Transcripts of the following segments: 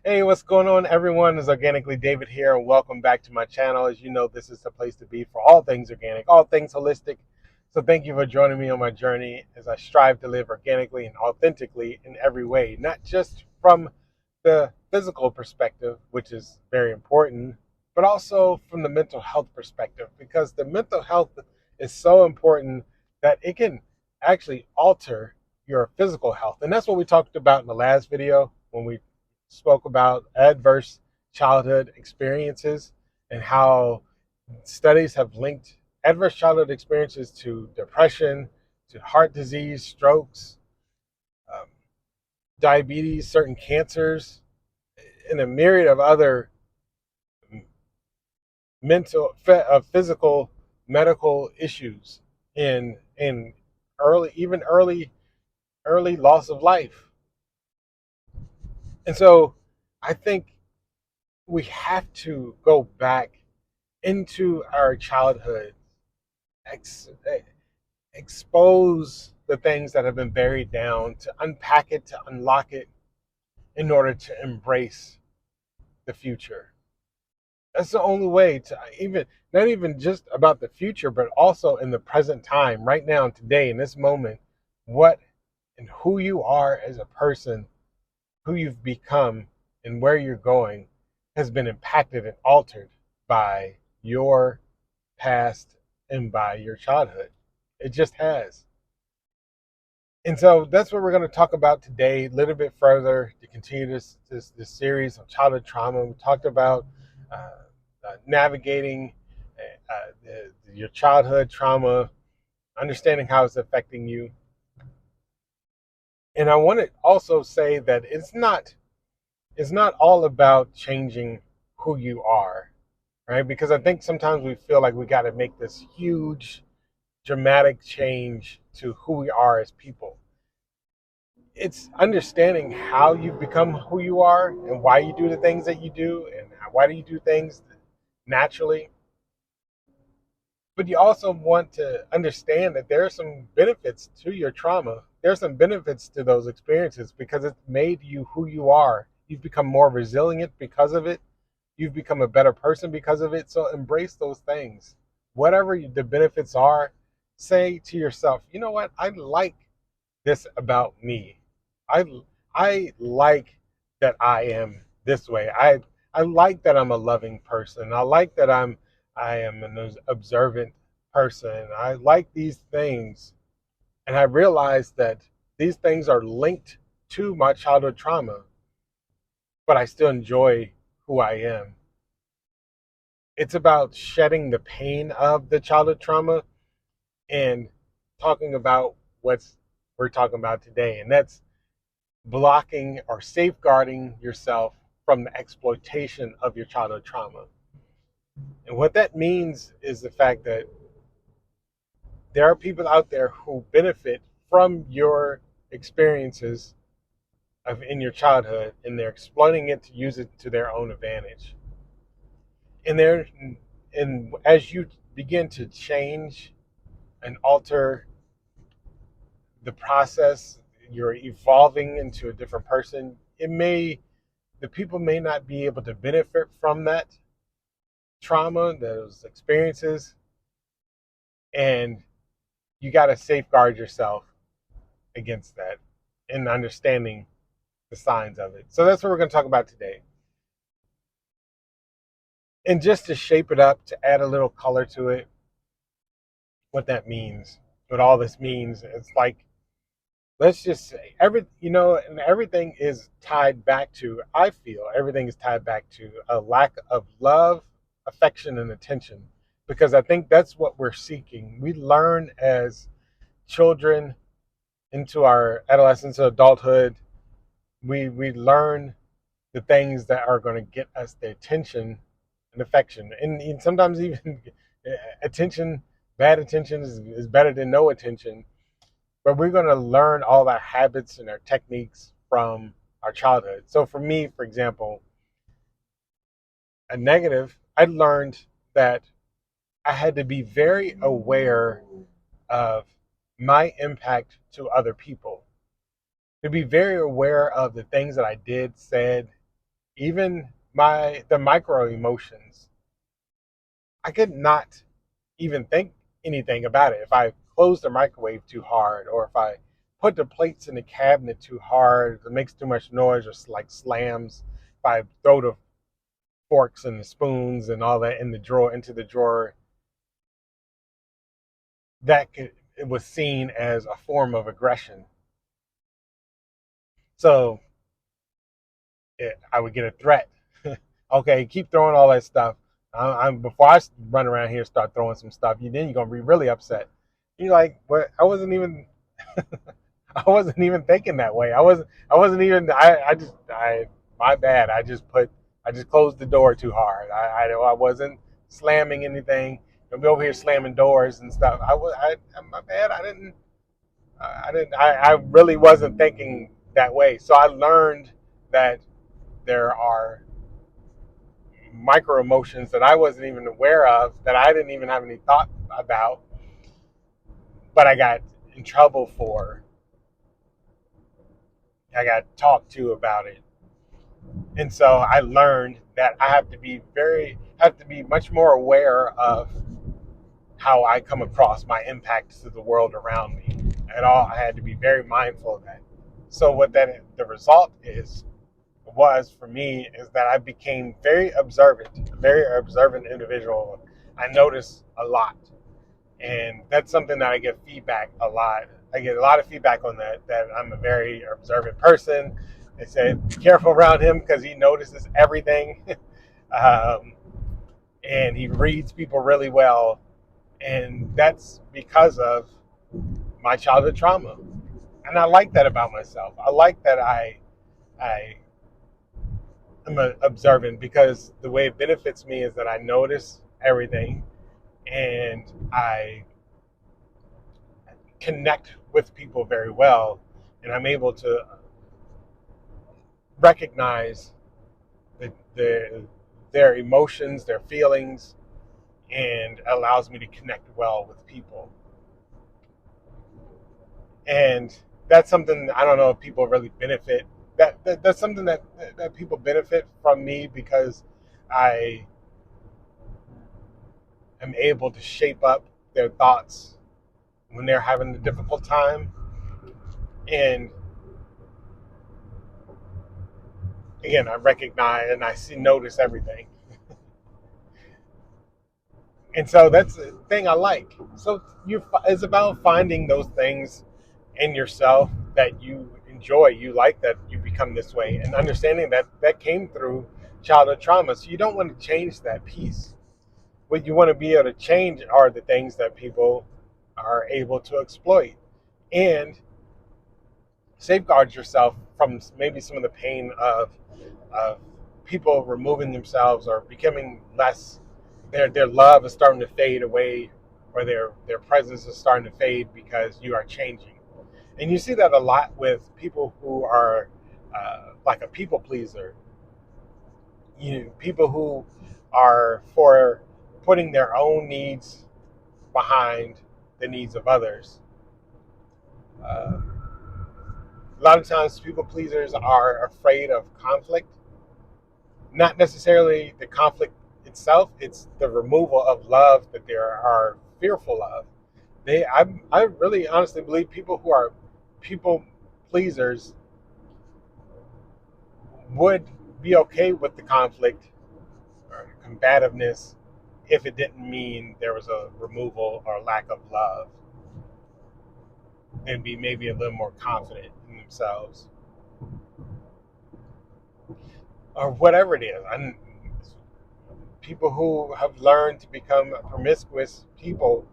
Hey, what's going on, everyone? It's Organically David here, and welcome back to my channel. As you know, this is the place to be for all things organic, all things holistic. So thank you for joining me on my journey as I strive to live organically and authentically in every way, not just from the physical perspective, which is very important, but also from the mental health perspective, because the mental health is so important that it can actually alter your physical health. And that's what we talked about in the last video when we spoke about adverse childhood experiences and how studies have linked adverse childhood experiences to depression, to heart disease, strokes, um, diabetes, certain cancers, and a myriad of other physical, medical issues in early loss of life. And so, I think we have to go back into our childhood, ex- expose the things that have been buried down, to unpack it, to unlock it, in order to embrace the future. That's the only way to even, not even just about the future, but also in the present time, right now, today, in this moment, what and who you are as a person, who you've become, and where you're going has been impacted and altered by your past and by your childhood. It just has. And so that's what we're going to talk about today, a little bit further to continue this series on childhood trauma. We talked about navigating your childhood trauma, understanding how it's affecting you. And I want to also say that it's not all about changing who you are, right? Because I think sometimes we feel like we got to make this huge dramatic change to who we are as people. It's understanding how you've become who you are and why you do the things that you do and why do you do things naturally. But you also want to understand that there are some benefits to your trauma. There are some benefits to those experiences because it's made you who you are. You've become more resilient because of it. You've become a better person because of it. So embrace those things. Whatever the benefits are, say to yourself, you know what? I like this about me. I I like that I am this way. I like that I'm a loving person. I like that I am an observant person. I like these things, and I realize that these things are linked to my childhood trauma, but I still enjoy who I am. It's about shedding the pain of the childhood trauma and talking about what's we're talking about today, and that's blocking or safeguarding yourself from the exploitation of your childhood trauma. And what that means is the fact that there are people out there who benefit from your experiences in your childhood, and they're exploiting it to use it to their own advantage. And there, and as you begin to change and alter the process, you're evolving into a different person. The people may not be able to benefit from that trauma, those experiences, and you got to safeguard yourself against that and understanding the signs of it. So that's what we're going to talk about today. And just to shape it up, to add a little color to it, what that means, what all this means, it's like, let's just say and everything is tied back to, I feel everything is tied back to a lack of love, affection, and attention. Because I think that's what we're seeking. We learn as children into our adolescence, adulthood, we learn the things that are going to get us the attention and affection, and sometimes even attention. Bad attention is better than no attention, but we're going to learn all our habits and our techniques from our childhood. So for me, for example, a negative, I learned that I had to be very aware of my impact to other people, to be very aware of the things that I did, said, even the micro emotions, I could not even think anything about it. If I close the microwave too hard, or if I put the plates in the cabinet too hard, it makes too much noise, or like slams. If I throw the forks and the spoons and all that in the drawer into the drawer, it was seen as a form of aggression. So I would get a threat. Okay, keep throwing all that stuff. I'm before I run around here and start throwing some stuff. Then you're gonna be really upset. You're like, what? I wasn't even thinking that way. I wasn't even. My bad. I just closed the door too hard. I wasn't slamming anything. I'll be over here slamming doors and stuff. My bad. I really wasn't thinking that way. So I learned that there are micro emotions that I wasn't even aware of, that I didn't even have any thought about, but I got in trouble for. I got talked to about it. And so I learned that I have to be much more aware of how I come across, my impact to the world around me. At all, I had to be very mindful of that. So the result was for me is that I became a very observant individual. I notice a lot, and that's something that I get feedback a lot. I get a lot of feedback on that I'm a very observant person. They say be careful around him because he notices everything, um, and he reads people really well, and that's because of my childhood trauma. And I like that about myself. I like that I am observant, because the way it benefits me is that I notice everything, and I connect with people very well, and I'm able to recognize the their emotions, their feelings, and allows me to connect well with people. And that's something I don't know if people really benefit. That's something that people benefit from me, because I am able to shape up their thoughts when they're having a difficult time. And again, I recognize and notice everything. And so that's the thing I like. So it's about finding those things in yourself that you enjoy, you like, that you become this way, and understanding that that came through childhood trauma. So you don't want to change that piece. What you want to be able to change are the things that people are able to exploit, and safeguard yourself from maybe some of the pain of people removing themselves or becoming less. Their love is starting to fade away, or their presence is starting to fade because you are changing. And you see that a lot with people who are like a people pleaser. People who are for putting their own needs behind the needs of others. Uh, a lot of times, people pleasers are afraid of conflict. Not necessarily the conflict itself; it's the removal of love that they are fearful of. I really honestly believe people who are people pleasers would be okay with the conflict or combativeness if it didn't mean there was a removal or lack of love, and be maybe a little more confident in themselves, or whatever it is. People who have learned to become promiscuous people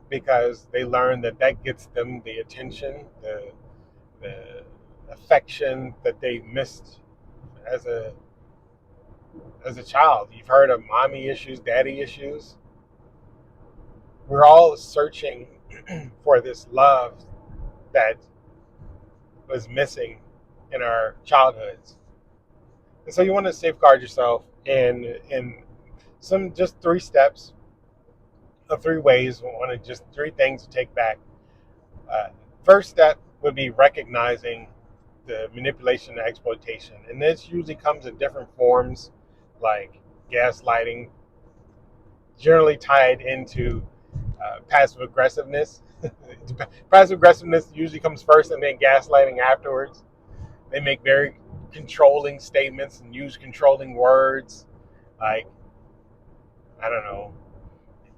because they learn that that gets them the attention, the affection that they missed as a child. You've heard of mommy issues, daddy issues. We're all searching for this love that was missing in our childhoods. And so you want to safeguard yourself in some just 3 steps, or 3 ways. One of just 3 things to take back. Uh, First step would be recognizing the manipulation and exploitation. And this usually comes in different forms, like gaslighting, generally tied into passive aggressiveness. Passive aggressiveness usually comes first and then gaslighting afterwards. They make very controlling statements and use controlling words. Like, I don't know,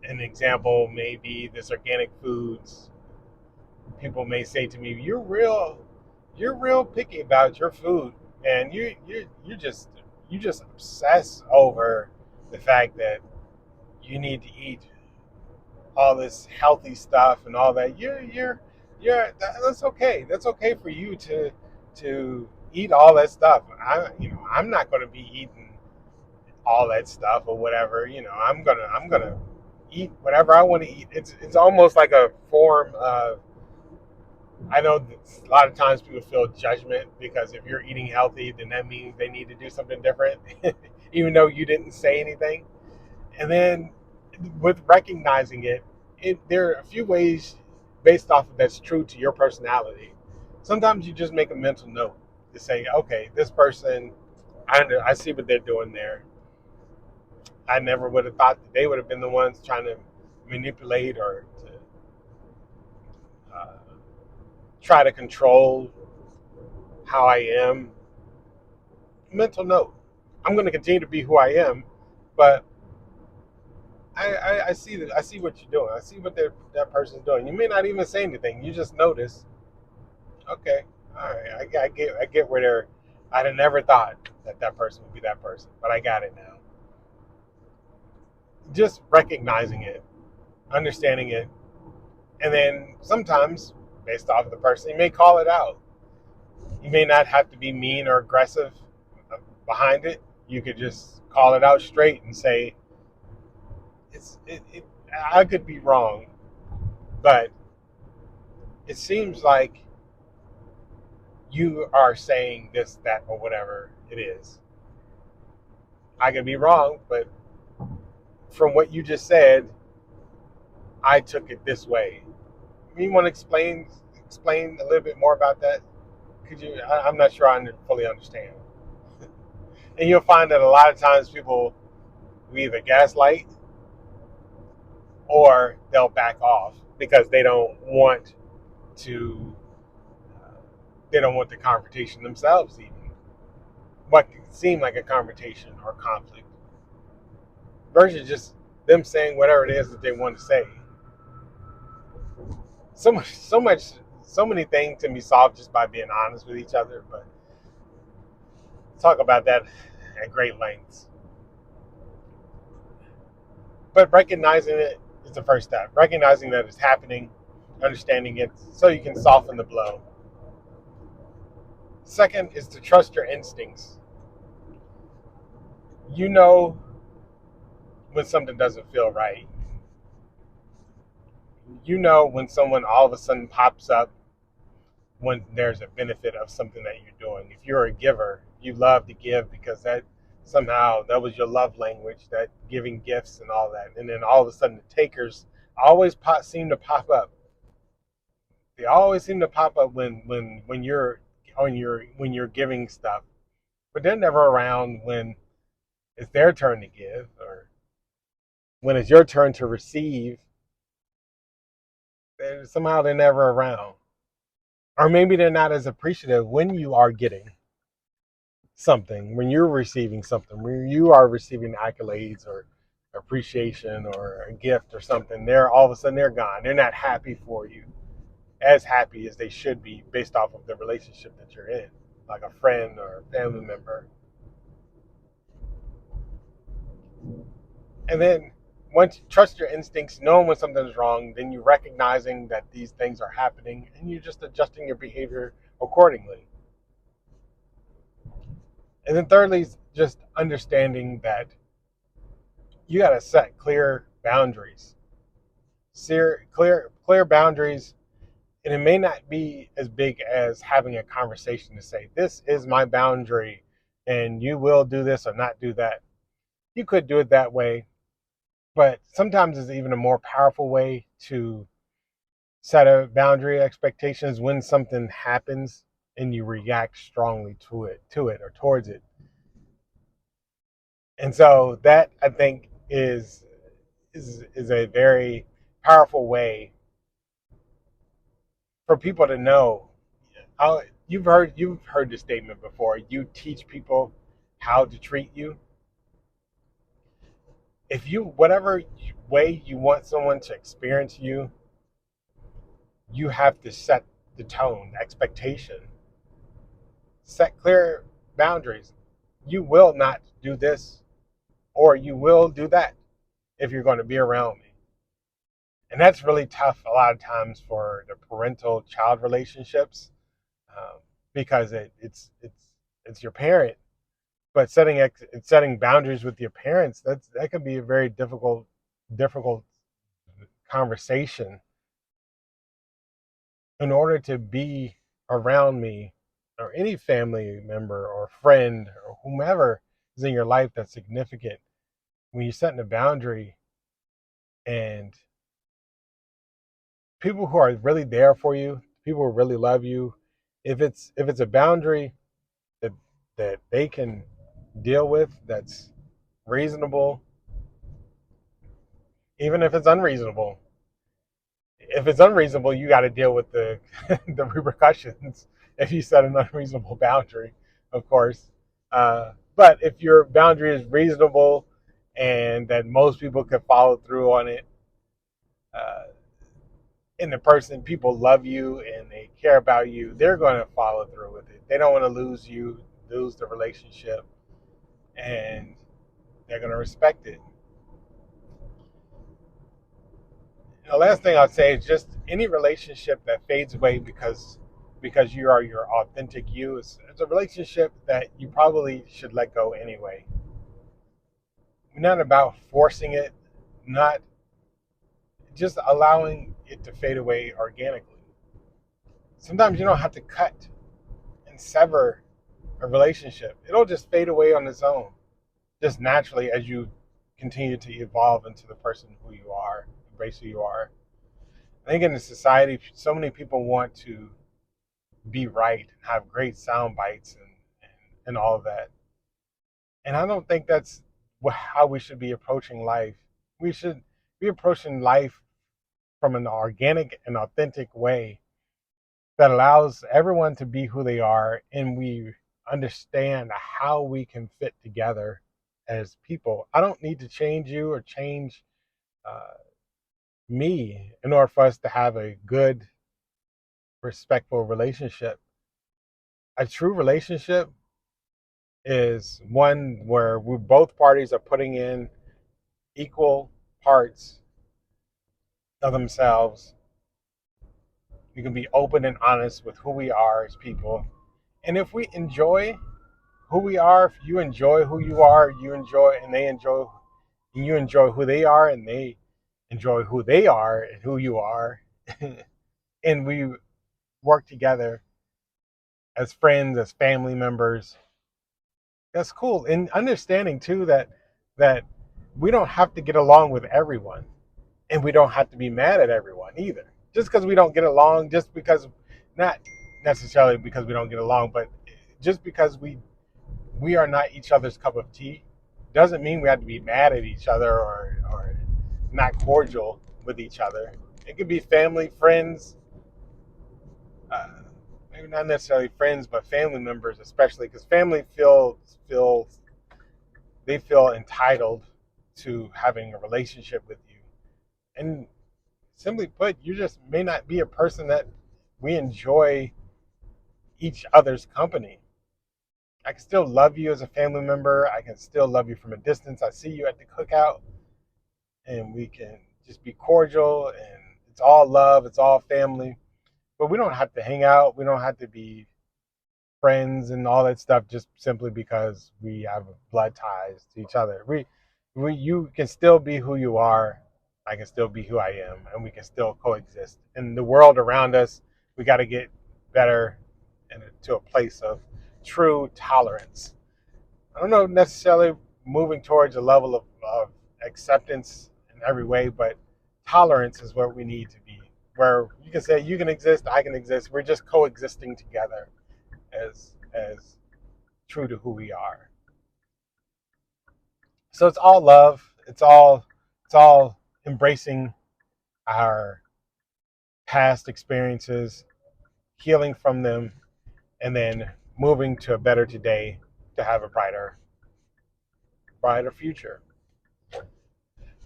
an example may be this organic foods. People may say to me, you're real picky about your food, and you just obsess over the fact that you need to eat all this healthy stuff and all that. That's okay. That's okay for you to eat all that stuff. I'm not going to be eating all that stuff or whatever. I'm gonna eat whatever I want to eat. It's almost like a form of, I know that a lot of times people feel judgment because if you're eating healthy, then that means they need to do something different, even though you didn't say anything. And then with recognizing there are a few ways based off of that's true to your personality. Sometimes you just make a mental note to say, okay, this person, I see what they're doing there. I never would have thought that they would have been the ones trying to manipulate or to uh, try to control how I am. Mental note. I'm going to continue to be who I am, but I see that. I see what you're doing. I see what that person's doing. You may not even say anything. You just notice. Okay, all right. I get where they're. I'd have never thought that that person would be that person, but I got it now. Just recognizing it, understanding it, and then sometimes, based off of the person, you may call it out. You may not have to be mean or aggressive behind it. You could just call it out straight and say, it I could be wrong, but it seems like you are saying this, that, or whatever it is. I could be wrong, but from what you just said, I took it this way. You want to explain a little bit more about that? Could you? I'm not sure I fully understand. And you'll find that a lot of times people will either gaslight or they'll back off because to they don't want the confrontation themselves, even what can seem like a confrontation or conflict, versus just them saying whatever it is that they want to say. So many things can be solved just by being honest with each other, but talk about that at great lengths. But recognizing it is the first step. Recognizing that it's happening, understanding it so you can soften the blow. Second is to trust your instincts. You know when something doesn't feel right. You know when someone all of a sudden pops up when there's a benefit of something that you're doing. If you're a giver, you love to give because that somehow that was your love language, that giving gifts and all that. And then all of a sudden the takers always seem to pop up. They always seem to pop up when you're when you're giving stuff. But they're never around when it's their turn to give or when it's your turn to receive. Somehow they're never around. Or maybe they're not as appreciative when you are getting something, when you're receiving something, when you are receiving accolades or appreciation or a gift or something. They're all of a sudden they're gone. They're not happy for you, as happy as they should be based off of the relationship that you're in, like a friend or a family member. And then once you trust your instincts, knowing when something's wrong, then you recognizing that these things are happening and you're just adjusting your behavior accordingly. And then thirdly, just understanding that you got to set clear boundaries. Clear boundaries, and it may not be as big as having a conversation to say, this is my boundary, and you will do this or not do that. You could do it that way, but sometimes it's even a more powerful way to set a boundary expectations when something happens and you react strongly to it or towards it. And so that, I think, is a very powerful way for people to know how. You've heard the statement before. You teach people how to treat you. If you whatever way you want someone to experience you, you have to set the tone, the expectation, set clear boundaries. You will not do this, or you will do that if you're going to be around me. And that's really tough a lot of times for the parental child relationships, um, because it's your parent. But setting boundaries with your parents, that can be a very difficult conversation. In order to be around me, or any family member or friend or whomever is in your life that's significant, when you're setting a boundary, and people who are really there for you, people who really love you, if it's a boundary that they can deal with, that's reasonable, even if it's unreasonable. If it's unreasonable, you got to deal with the the repercussions if you set an unreasonable boundary, of course. But if your boundary is reasonable and that most people can follow through on it, uh, and people love you and they care about you, they're going to follow through with it. They don't want to lose the relationship, and they're going to respect it. The last thing I'd say is just any relationship that fades away because you are your authentic you is a relationship that you probably should let go anyway. Not about forcing it, not just allowing it to fade away organically. Sometimes you don't have to cut and sever a relationship. It'll just fade away on its own, just naturally, as you continue to evolve into the person who you are, embrace who you are. I think in the society, so many people want to be right and have great sound bites and all of that. And I don't think that's how we should be approaching life. We should be approaching life from an organic and authentic way that allows everyone to be who they are, and we understand how we can fit together as people. I don't need to change you or change uh, me in order for us to have a good, respectful relationship. A true relationship is one where both parties are putting in equal parts of themselves. We can be open and honest with who we are as people. And if we enjoy who we are, if you enjoy who you are, you enjoy, and they enjoy, and you enjoy who they are, and they enjoy who they are and who you are, and we work together as friends, as family members, that's cool. And understanding too that we don't have to get along with everyone, and we don't have to be mad at everyone either. Just because we don't get along, just because, not necessarily because we don't get along, but just because we are not each other's cup of tea, doesn't mean we have to be mad at each other or not cordial with each other. It could be family, friends, uh, maybe not necessarily friends, but family members, especially because family feels they feel entitled to having a relationship with you. And simply put, you just may not be a person that we enjoy each other's company. I can still love you as a family member. I can still love you from a distance. I see you at the cookout, and we can just be cordial, and it's all love, it's all family. But we don't have to hang out. We don't have to be friends and all that stuff just simply because we have blood ties to each other. You can still be who you are. I can still be who I am, and we can still coexist. In the world around us, we got to get better and to a place of true tolerance. I don't know necessarily moving towards a level of acceptance in every way, but tolerance is where we need to be. Where you can say you can exist, I can exist. We're just coexisting together, as true to who we are. So it's all love. It's all embracing our past experiences, healing from them, and then moving to a better today to have a brighter future.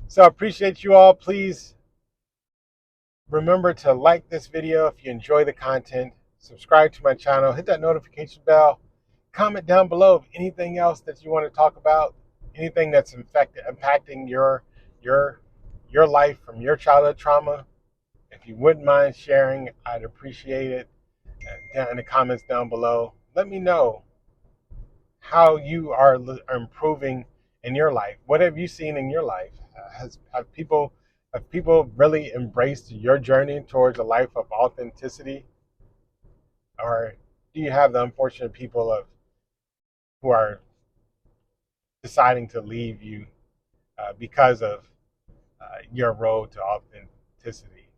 So I appreciate you all. Please remember to like this video if you enjoy the content, subscribe to my channel, hit that notification bell, comment down below of anything else that you want to talk about, anything that's impacting your your life from your childhood trauma. If you wouldn't mind sharing, I'd appreciate it. Down in the comments down below, let me know how you are improving in your life. What have you seen in your life? Have people really embraced your journey towards a life of authenticity, or do you have the unfortunate people who are deciding to leave you because of your road to authenticity?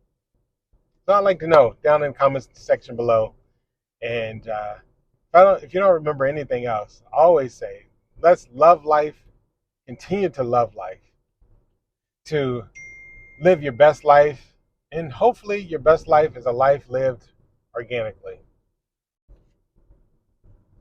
So I'd like to know down in the comments section below. And if you don't remember anything else, I always say, let's love life, continue to love life, to live your best life, and hopefully your best life is a life lived organically.